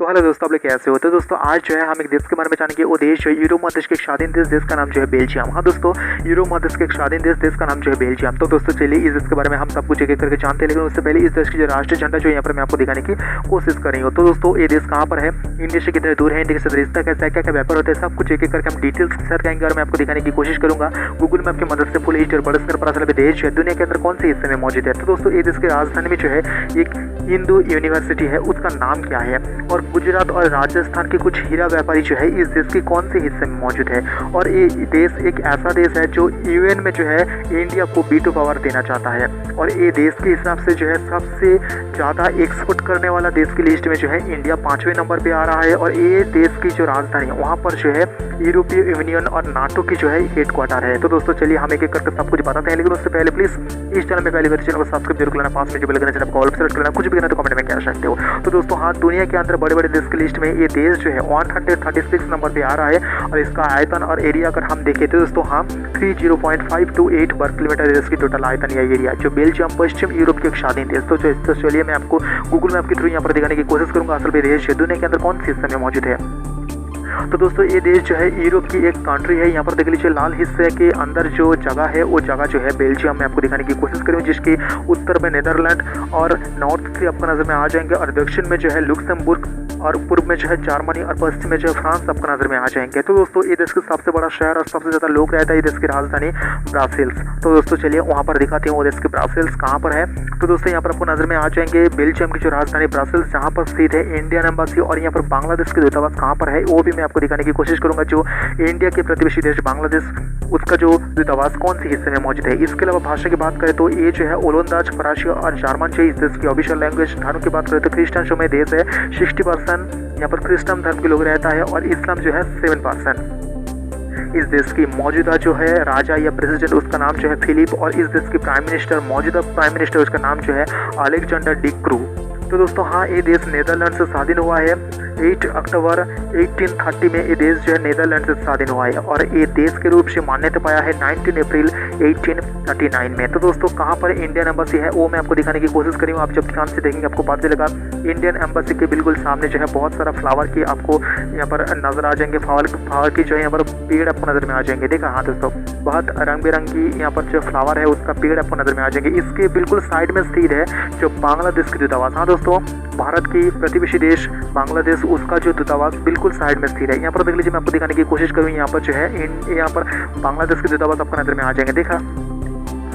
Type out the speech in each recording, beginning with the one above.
तो हेलो दोस्तों, आप लोग कैसे हो। तो दोस्तों आज जो है हम एक देश के बारे में जानेंगे। वो देश जो है यूरोप महादेश के एक स्वाधीन देश का नाम जो है बेल्जियम। हाँ दोस्तों, यूरोप महादेश के एक स्वाधीन देश का नाम जो है बेल्जियम। तो दोस्तों चलिए इस देश के बारे में हम सब कुछ एक एक करके जानते हैं, लेकिन उससे पहले इस देश की जो राष्ट्रीय झंडा जो यहाँ पर मैं आपको दिखाने की कोशिश कर रही हूँ। तो दोस्तों ये देश कहाँ पर है, इंडिया से कितने दूर है, इंडिया के साथ रिश्ता कैसा है, क्या क्या व्यापार होता है, सब कुछ एक एक करके हम डिटेल्स के साथ करेंगे और मैं आपको दिखाने की कोशिश करूंगा गूगल मैप की मदद से फुल हिस्ट्री और बड़े पता चला देश जो है दुनिया के अंदर कौन से हिस्से में मौजूद है। तो दोस्तों ये देश की राजधानी में जो है एक हिंदू यूनिवर्सिटी है, उसका नाम क्या है, और गुजरात और राजस्थान के कुछ हीरा व्यापारी जो है इस देश के कौन से हिस्से में मौजूद है। और ये देश एक ऐसा देश है जो यूएन में जो है इंडिया को वीटो पावर देना चाहता है, और ये देश के हिसाब से जो है सबसे ज़्यादा एक्सपोर्ट करने वाला देश की लिस्ट में जो है इंडिया 5वें नंबर पे आ रहा है। और ये देश की जो राजधानी है वहाँ पर जो है यूरोपीय यूनियन और नाटो की जो है हेडक्वार्टर है। तो दोस्तों चलिए हम एक एक करके सब कुछ बताते हैं, लेकिन उससे पहले प्लीज़ इस चैनल में पहले बार चैनल को सब्सक्राइब जरूर करना, पास में जो बेल आइकन है आपको ऑल सेलेक्ट करना, कुछ भी करना तो कमेंट में कह सकते हो। तो दोस्तों हाँ, दुनिया के अंदर बड़े बड़े देश की लिस्ट में ये देश जो है 136 नंबर पे आ रहा है, और इसका आयतन और एरिया अगर हम देखें तो दोस्तों हम 30.528 वर्ग किलोमीटर इसकी टोटल आयतन या एरिया जो बेल्जियम पश्चिम यूरोप के एक स्वाधीन देश। तो चलिए मैं आपको गूगल मैप के थ्रू यहाँ पर दिखाने की कोशिश करूंगा असल में देश दुनिया के अंदर कौन से हिस्से में मौजूद है। तो दोस्तों ये देश जो है यूरोप की एक कंट्री है। यहाँ पर देख लीजिए लाल हिस्से के अंदर जो जगह है वो जगह जो है बेल्जियम में आपको दिखाने की कोशिश करूँ, जिसके उत्तर में नीदरलैंड और नॉर्थ से आपको नजर में आ जाएंगे, और दक्षिण में जो है लुक्सेमबुर्ग, और पूर्व में जो है जर्मनी, और पश्चिम में जो है फ्रांस आपको नजर में आ जाएंगे। तो दोस्तों ये देश का सबसे बड़ा शहर और सबसे ज़्यादा लोग रहता है ये देश की राजधानी ब्रसेल्स। तो दोस्तों चलिए वहाँ पर दिखाते हैं वो देश की ब्रसेल्स कहाँ पर है। तो दोस्तों यहाँ पर आपको नजर में आ जाएंगे बेल्जियम की जो राजधानी ब्रसेल्स, जहाँ पर स्थित है इंडियन एम्बेसी, और यहाँ पर बांग्लादेश के दूतावास कहाँ पर है वो भी मैं आपको दिखाने की कोशिश करूंगा। जो इंडिया के प्रतिवेशी देश बांग्लादेश, उसका जो दूतावास कौन से हिस्से में मौजूद है। इसके अलावा भाषा की बात करें तो ये जो है ओलंदाज, फरासी और जर्मन जो इस देश की ऑफिशियल लैंग्वेज। धर्म की बात करें तो क्रिश्चियन जो में देश है 60% यहाँ पर क्रिश्चियन धर्म के लोग रहता है, और इस्लाम जो है 7%। इस देश की मौजूदा जो है राजा या प्रेसिडेंट उसका नाम जो है फिलिप, और इस देश की प्राइम मिनिस्टर मौजूदा प्राइम मिनिस्टर उसका नाम जो है अलेक्जेंडर डी क्रू। तो दोस्तों हाँ, ये देश नीदरलैंड से स्वाधीन हुआ है 8 अक्टूबर 1830 में। ये देश जो है नीदरलैंड से स्वाधीन हुआ है, और ये देश के रूप से मान्यता पाया है 19 अप्रैल 1839 में। तो दोस्तों कहाँ पर इंडियन एम्बेसी है वो मैं आपको दिखाने की कोशिश करूँ। आप जब ध्यान से देखेंगे आपको पता चलेगा इंडियन एम्बेसी के बिल्कुल सामने जो है बहुत सारा फ्लावर की आपको यहाँ पर नजर आ जाएंगे। फ्लावर की जो है यहाँ पर पेड़ आपको नजर में आ जाएंगे। देखा हाँ दोस्तों, बहुत रंग बिरंगी यहाँ पर जो फ्लावर है उसका पेड़ आपको नजर में आ जाएंगे। इसके बिल्कुल साइड में स्थित है जो बांग्लादेश की दूतावास। हाँ दोस्तों, भारत की प्रतिवेशी देश बांग्लादेश, उसका जो दूतावास बिल्कुल साइड में स्थित है। यहाँ पर देख लीजिए मैं आपको दिखाने की कोशिश करूँ, यहाँ पर जो है यहाँ पर बांग्लादेश के दूतावास आपको नजर में आ जाएंगे। देखा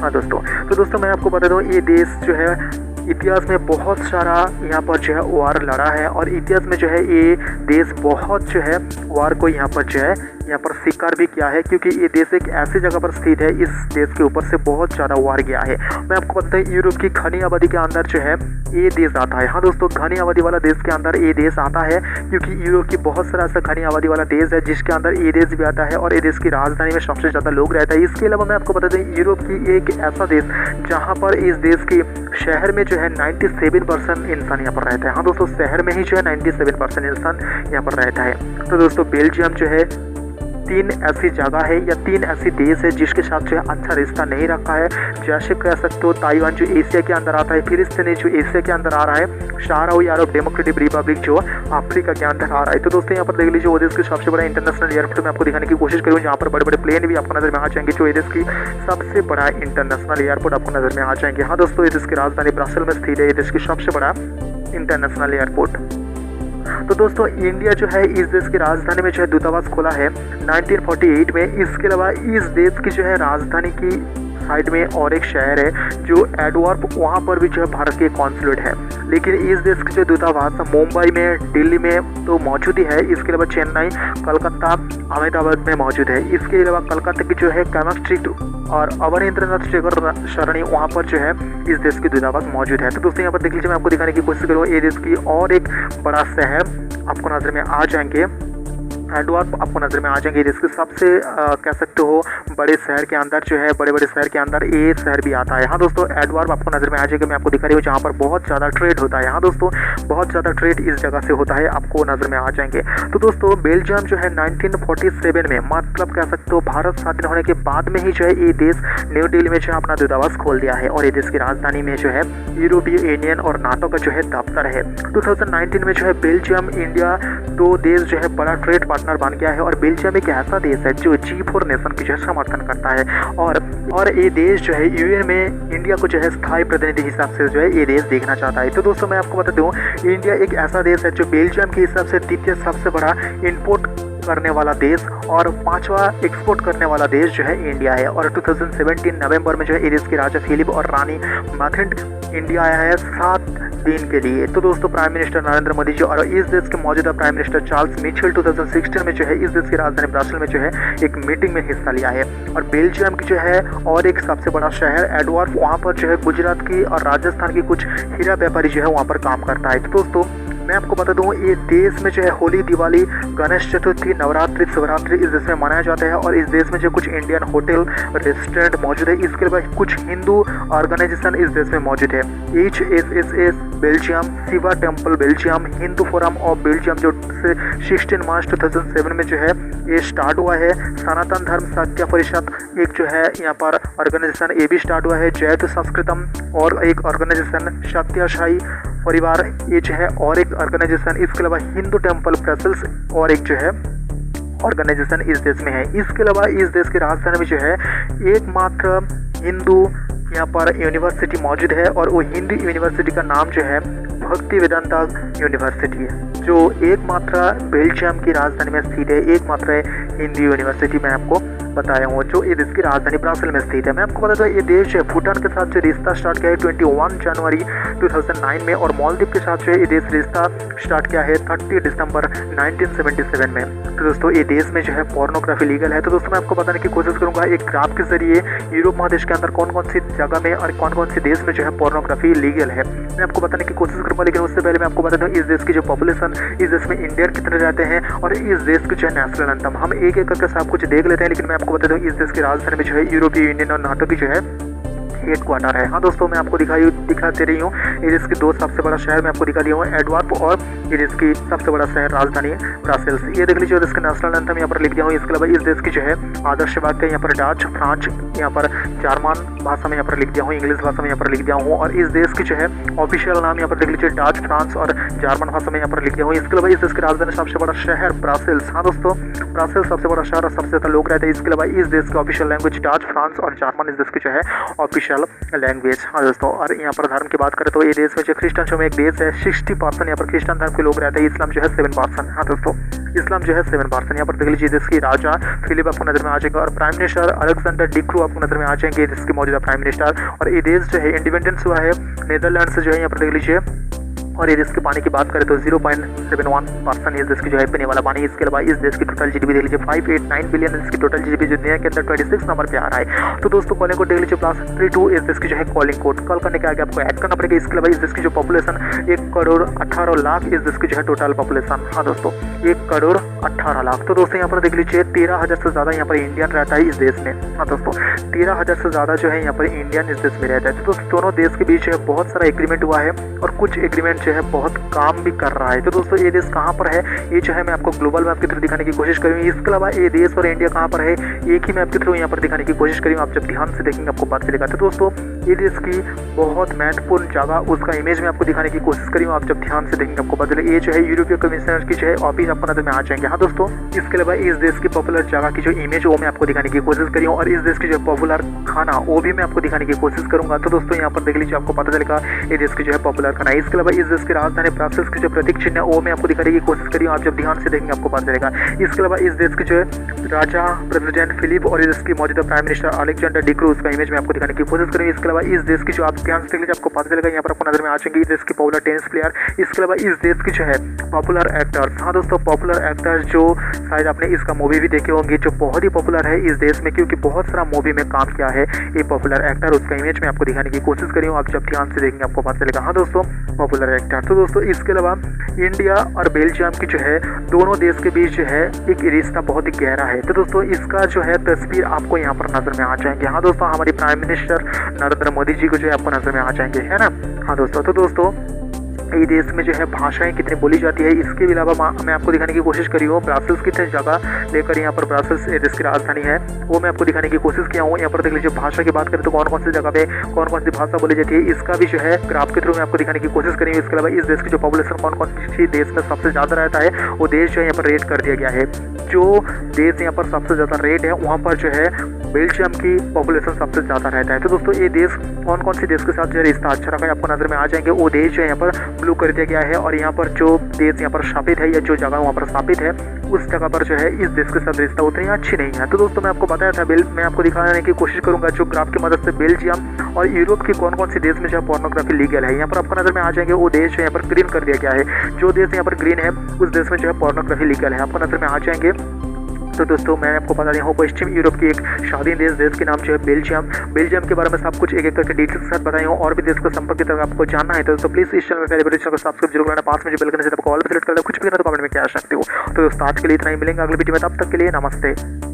हाँ दोस्तों। तो दोस्तों मैं आपको बता दूँ ये देश जो है इतिहास में बहुत सारा यहाँ पर जो है वार लड़ा है, और इतिहास में जो है ये देश बहुत जो है वार को यहाँ पर जो है यहाँ पर शिकार भी किया है, क्योंकि ये देश एक ऐसी जगह पर स्थित है इस देश के ऊपर से बहुत ज़्यादा वार गया है। मैं आपको बताता हूँ यूरोप की घनी आबादी के अंदर जो है ये देश आता है। हाँ दोस्तों, घनी आबादी वाला देश के अंदर ये देश आता है, क्योंकि यूरोप की बहुत सारा ऐसा घनी आबादी वाला देश है जिसके अंदर ये देश भी आता है, और ये देश की राजधानी में सबसे ज़्यादा लोग रहता है। इसके अलावा मैं आपको बता दूँ यूरोप की एक ऐसा देश जहाँ पर इस देश के शहर में जो है 97% इंसान यहाँ पर रहता है। हाँ दोस्तों, शहर में ही जो है 97% इंसान यहाँ पर रहता है। तो दोस्तों बेल्जियम जो है 3 ऐसी जगह है या 3 ऐसी देश है जिसके साथ जो है अच्छा रिश्ता नहीं रखा है। जैसे कह सकते हो ताइवान जो एशिया के अंदर आता है, फिलिस्तीन जो एशिया के अंदर आ रहा है, शाहरावी अरब डेमोक्रेटिक रिपब्लिक जो अफ्रीका के अंदर आ रहा है। तो दोस्तों यहाँ पर देख लीजिए वो देश की सबसे बड़ा इंटरनेशनल एयरपोर्ट में आपको दिखाने की कोशिश करूँ, जहाँ पर बड़े बड़े प्लेन भी आपको नजर में आ जाएंगे। जो ये देश की सबसे बड़ा इंटरनेशनल एयरपोर्ट आपको नजर में आ जाएंगे। हाँ दोस्तों, ये देश की राजधानी ब्रसेल में स्थित है ये देश की सबसे बड़ा इंटरनेशनल एयरपोर्ट। तो दोस्तों इंडिया जो है इस देश की राजधानी में जो है दूतावास खोला है 1948 में। इसके अलावा इस देश की जो है राजधानी की साइड में और एक शहर है जो एडवर्प, वहाँ पर भी जो है भारत के कॉन्सुलेट है। लेकिन इस देश के जो दूतावास मुंबई में, दिल्ली में तो मौजूद ही है। इसके अलावा चेन्नई, कलकत्ता, अहमदाबाद में मौजूद है। इसके अलावा कलकत्ता की जो है कैमक स्ट्रीट और अवनींद्रनाथ शेखर सरणी, वहाँ पर जो है इस देश की दूतावास मौजूद है। तो दोस्तों यहाँ पर देख लीजिए मैं आपको दिखाने की कोशिश करूँ ये देश की और एक बड़ा शहर आपको नजर में आ जाएंगे। एडवर्ड आपको नज़र में आ जाएंगे। जिसके सबसे कह सकते हो बड़े शहर के अंदर जो है, बड़े बड़े शहर के अंदर ये शहर भी आता है। हाँ दोस्तों, एडवर्ड आपको नज़र में आ जाएगा। मैं आपको दिखा रही हूँ जहाँ पर बहुत ज़्यादा ट्रेड होता है। हाँ दोस्तों, बहुत ज़्यादा ट्रेड इस जगह से होता है, आपको नज़र में आ जाएंगे। तो दोस्तों बेल्जियम जो है 1947 में, मतलब कह सकते हो भारत स्वाधीन होने के बाद में ही जो है ये देश न्यू दिल्ली में जो है अपना दूतावास खोल दिया है, और ये देश की राजधानी में जो है यूरोपीय यूनियन और नाटो का जो है दफ्तर है। 2019 में जो है बेल्जियम इंडिया दो देश जो है बड़ा ट्रेड पार्टनर बन गया है, और बेल्जियम एक ऐसा देश है जो G4 नेशन की जो है समर्थन करता है, और ये देश जो है यूएन में इंडिया को जो है स्थायी प्रतिनिधि हिसाब से जो है ये देश देखना चाहता है। तो दोस्तों मैं आपको बता दूं, इंडिया एक ऐसा देश है जो बेल्जियम के हिसाब से द्वितीय सबसे बड़ा इम्पोर्ट करने वाला देश और पांचवा एक्सपोर्ट करने वाला देश जो है इंडिया है। और 2017 नवंबर में जो है ये देश के राजा फिलिप और रानी मैथिल्ड इंडिया आया है 7 दिन के लिए। तो दोस्तों प्राइम मिनिस्टर नरेंद्र मोदी जी और इस देश के मौजूदा प्राइम मिनिस्टर चार्ल्स मिचेल 2016 में जो है इस देश की राजधानी ब्रसेल्स में जो है एक मीटिंग में हिस्सा लिया है। और बेल्जियम की जो है और एक सबसे बड़ा शहर एडवर्ड, वहाँ पर जो है गुजरात की और राजस्थान की कुछ हीरा व्यापारी जो है वहाँ पर काम करता है। तो दोस्तों मैं आपको बता दूं, ये देश में जो है होली, दिवाली, गणेश चतुर्थी, नवरात्रि, शिवरात्रि इस देश में मनाया जाता है, और इस देश में जो कुछ इंडियन होटल रेस्टोरेंट मौजूद है, इसके अलावा कुछ हिंदू ऑर्गेनाइजेशन इस देश में मौजूद है। HSSS Belgium, Shiva temple Belgium, Hindu forum of Belgium जो 16 मार्च 2007 में जो है ये स्टार्ट हुआ है। सनातन धर्म सत्य परिषद एक जो है यहाँ पर ऑर्गेनाइजेशन ये भी स्टार्ट हुआ है। जयतु संस्कृतम और एक ऑर्गेनाइजेशन, सत्याशाही परिवार ये जो है और एक ऑर्गेनाइजेशन, इसके अलावा हिंदू टेम्पल ब्रसेल्स और एक जो है ऑर्गेनाइजेशन इस देश में है। इसके अलावा इस देश की राजधानी में जो है एकमात्र हिंदू यहाँ पर यूनिवर्सिटी मौजूद है, और वो हिंदी यूनिवर्सिटी का नाम जो है भक्ति वेदांता यूनिवर्सिटी है, जो एकमात्र बेल्जियम की राजधानी में स्थित है। एकमात्र हिंदी यूनिवर्सिटी मैं आपको बताया हूँ जो ये देश की राजधानी ब्रसेल्स में स्थित है। मैं आपको बता दूँ ये देश है भूटान के साथ जो रिश्ता स्टार्ट किया है 21 जनवरी 2009 में, और मालदीव के साथ जो है ये देश रिश्ता स्टार्ट किया है 30 दिसंबर 1977 में। तो दोस्तों ये देश में जो है पोर्नोग्राफी लीगल है। तो दोस्तों मैं आपको बताने की कोशिश करूंगा एक ग्राफ के जरिए यूरोप महादेश के अंदर कौन कौन सी जगह में और कौन कौन सी देश में जो है पोर्नोग्राफी लीगल है, मैं आपको बताने की कोशिश करूंगा। लेकिन उससे पहले मैं आपको बता दूं इस देश की जो पॉपुलेशन, इस देश में इंडियन कितने रहते हैं, और इस देश की जो है नेशनल एंथम हम एक एक करके सब कुछ देख लेते हैं। लेकिन मैं आपको बता दूं इस देश की राजधानी में जो है यूरोपीय यूनियन और नाटो की जो है हेडक्वार्टर है। हाँ दोस्तों मैं आपको दिखाते रही हूँ ये देश के दो सबसे बड़ा शहर मैं आपको दिखा दिया हूँ, एडवर्ड और ये देश की सबसे बड़ा शहर राजधानी ब्रसेल्स। ये देख लीजिए देश का नेशनल एंथम यहाँ पर लिख दिया हूँ। इसके अलावा इस देश की जो है आदर्श वाक्य यहाँ पर डच, फ्रांच, यहाँ पर जर्मन भाषा में यहाँ पर लिख दिया हूँ, इंग्लिश भाषा में यहाँ पर लिख दिया हूँ, और इस देश की जो है ऑफिशियल नाम यहाँ पर देख लीजिए डच, फ्रांस और जर्मन भाषा में यहाँ पर लिख दिया हूँ। इसके अलावा इस देश की राजधानी सबसे बड़ा शहर ब्रसेल्स। हाँ दोस्तों ब्रसेल्स सबसे बड़ा शहर और सबसे ज्यादा लोग रहते हैं। इसके अलावा इस देश की ऑफिशियल लैंग्वेज डच, फ्रांस और जर्मन इस देश की जो है ऑफिशियल लैंग्वेज। हाँ दोस्तों, और यहाँ पर धर्म की बात करें तो ये देश में जो क्रिश्चियन में एक देश है 60% यहाँ पर क्रिश्चियन धर्म के लोग रहते हैं। इस्लाम जो है 7%। हाँ दोस्तों इस्लाम जो है 7%। यहाँ पर देख लीजिए देश की राजा फिलिप आपको नजर में आ जाएगा, और प्राइम मिनिस्टर अलेक्जेंडर डिक्रू आपको नजर में आ जाएंगे देश के मौजूदा प्राइम मिनिस्टर। और ये देश जो है इंडिपेंडेंस हुआ है नीदरलैंड से जो है यहाँ पर देख लीजिए। और ये देश के पानी की बात करें तो 0.71% इस देश की जो है पीने वाला पानी। इसके अलावा इस देश की टोटल जीडीपी देख लीजिए 589 बिलियन इसकी टोटल जीडीपी जो दुनिया के अंदर 26 नंबर पे आ रहा है। तो दोस्तों कॉलिंग कोड देख लीजिए +32 इस देश की जो है कॉलिंग कोड, कॉल करने के आगे आपको ऐड करना पड़ेगा। इसके अलावा इस देश की जो पॉपुलेशन 1,18,00,000 इस देश की जो है टोटल पॉपुलेशन। हाँ दोस्तों 1,18,00,000। तो दोस्तों यहाँ पर देख लीजिए 13,000 से ज़्यादा यहाँ पर इंडियन रहता है इस देश में। हाँ दोस्तों 13,000 से ज़्यादा जो है यहाँ पर इंडियन इस देश में रहता है। तो दोनों देश के बीच जो है बहुत सारा एग्रीमेंट हुआ है, और कुछ एग्रीमेंट जो है बहुत काम भी कर रहा है। तो दोस्तों ये देश कहाँ पर है ये जो है मैं आपको ग्लोबल मैप के थ्रू दिखाने की कोशिश करूँगी। इसके अलावा ये देश और इंडिया कहाँ पर है एक ही मैप के थ्रू यहाँ पर दिखाने की कोशिश करूँगी। आप जब ध्यान से देखेंगे आपको पता चलेगा। तो दोस्तों ये देश की बहुत महत्वपूर्ण जगह उसका इमेज में आपको दिखाने की कोशिश करूँगी। आप जब ध्यान से देखेंगे आपको पता चलेगा। ये जो है यूरोपीय कमिश्नर की जो है ऑफिस आपको नजर में आ जाएंगे। हाँ दोस्तों इसके अलावा इस देश की पॉपुलर जगह की जो इमेज वो मैं आपको दिखाने की कोशिश करी, और इस देश की जो पॉपुलर खाना वो भी मैं आपको दिखाने की कोशिश करूंगा। तो दोस्तों यहाँ पर देख लीजिए आपको पता चलेगा ये देश की जो है पॉपुलर खाना। इसके अलावा इस देश की राजधानी ब्रसेल्स की जो प्रतीक चिन्ह है वो मैं आपको दिखाने की कोशिश करी, आप जब ध्यान से देखेंगे आपको पता चलेगा। इसके अलावा इस देश की जो है राजा प्रेसिडेंट फिलिप और इस देश की मौजूदा प्राइम मिनिस्टर अलेक्जेंडर डिक्रू उसका इमेज में आपको दिखाने की कोशिश करेंगे। इसके अलावा इस देश की जो आप ध्यान से देख लीजिए आपको पता चलेगा। यहाँ पर आपको नजर में आ जाएंगे इस देश की पॉपुलर टेनिस प्लेयर। इसके अलावा इस देश की जो है पॉपुलर एक्टर्स। हाँ दोस्तों पॉपुलर एक्टर्स जो शायद आपने इसका मूवी भी देखे होंगे जो बहुत ही पॉपुलर है इस देश में, क्योंकि बहुत सारा मूवी में काम किया है ये पॉपुलर एक्टर। उसका इमेज में आपको दिखाने की कोशिश करी हूँ, आप जब ध्यान से देखेंगे आपको पता चलेगा। हाँ दोस्तों पॉपुलर एक्टर है। तो दोस्तों इसके अलावा इंडिया और बेल्जियम की जो है दोनों देश के बीच जो है एक रिश्ता बहुत ही गहरा है। तो दोस्तों इसका जो है तस्वीर आपको यहाँ पर नजर में आ जाएंगे। हाँ दोस्तों, हमारे प्राइम मिनिस्टर नरेंद्र मोदी जी को जो है आपको नजर में आ जाएंगे, है ना। हाँ दोस्तों, तो दोस्तों ये देश में जो है भाषाएं कितनी बोली जाती है इसके अलावा मैं आपको दिखाने की कोशिश करी हूँ ब्रासिल्स कितने जगह लेकर यहाँ पर ब्रासिल्स देश की राजधानी है वो मैं आपको दिखाने की कोशिश किया हूँ। यहाँ पर देख लीजिए भाषा की बात करें तो कौन कौन सी जगह पे कौन कौन सी भाषा बोली जाती है इसका भी जो है ग्राफ के थ्रू मैं आपको दिखाने की कोशिश करी हूँ। इसके अलावा इस देश की जो पॉपुलेशन कौन कौन सी देश में सबसे ज़्यादा रहता है वो देश जो है यहाँ पर रेट कर दिया गया है। जो देश यहाँ पर सबसे ज़्यादा रेट है वहाँ पर जो है बेल्जियम की पॉपुलेशन सबसे ज़्यादा रहता है। तो दोस्तों ये देश कौन कौन से देश के साथ जो है रिश्ता अच्छा रखा है आपको नजर में आ जाएंगे। वो देश जो है यहाँ पर ब्लू कर दिया गया है और यहाँ पर जो देश यहाँ पर स्थापित है या जो जगह वहाँ पर स्थापित है उस जगह पर जो है इस देश के साथ रिश्ता उतनी अच्छी नहीं है। तो दोस्तों मैं आपको बताया था मैं आपको दिखाने की कोशिश करूंगा जो ग्राफ की मदद से बेल्जियम और यूरोप की कौन कौन सी देश में जो पोर्नोग्राफी लीगल है। यहाँ पर आपको नजर में आ जाएंगे वो देश जो यहाँ पर ग्रीन कर दिया गया है। जो देश यहाँ पर ग्रीन है उस देश में जो है पोर्नोग्राफी लीगल है, आपको नजर में आ जाएंगे। तो दोस्तों मैंने आपको बता दिया हूँ पश्चिम यूरोप की एक स्वाधीन देश के नाम जो है बेल्जियम के बारे में सब कुछ एक एक करके डिटेल्स के साथ बताई हूँ। और भी देश के संपर्क की तरफ आपको जानना है तो प्लीज इस चैनल में पहले चैनल को सब्सक्राइब जरूर करना, पास में जो बेल करने से आपको ऑल पे सेलेक्ट कर कुछ भी करना तो कमेंट में क्या सकते हो। तो दोस्तों आज के लिए इतना ही, मिलेंगे अगले वीडियो में, तब तक के लिए नमस्ते।